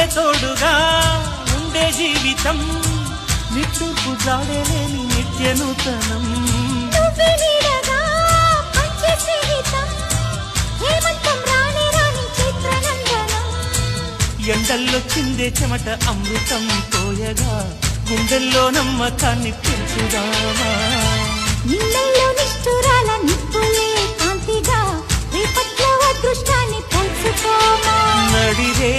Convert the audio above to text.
తోడుగా ఉండే జీవితం నిట్టూర్పు జాడలేని నిత్య నూతనం ఎండల్లో చిందే చెమట అమృతం పోయగా గుండెల్లో నమ్మకాన్ని పెంచుదామా నిన్నల్లో నిష్ఠురాల నిప్పులే కాంతిగా రేపట్లో అదృష్టాన్ని పంచుకోమా నడిరే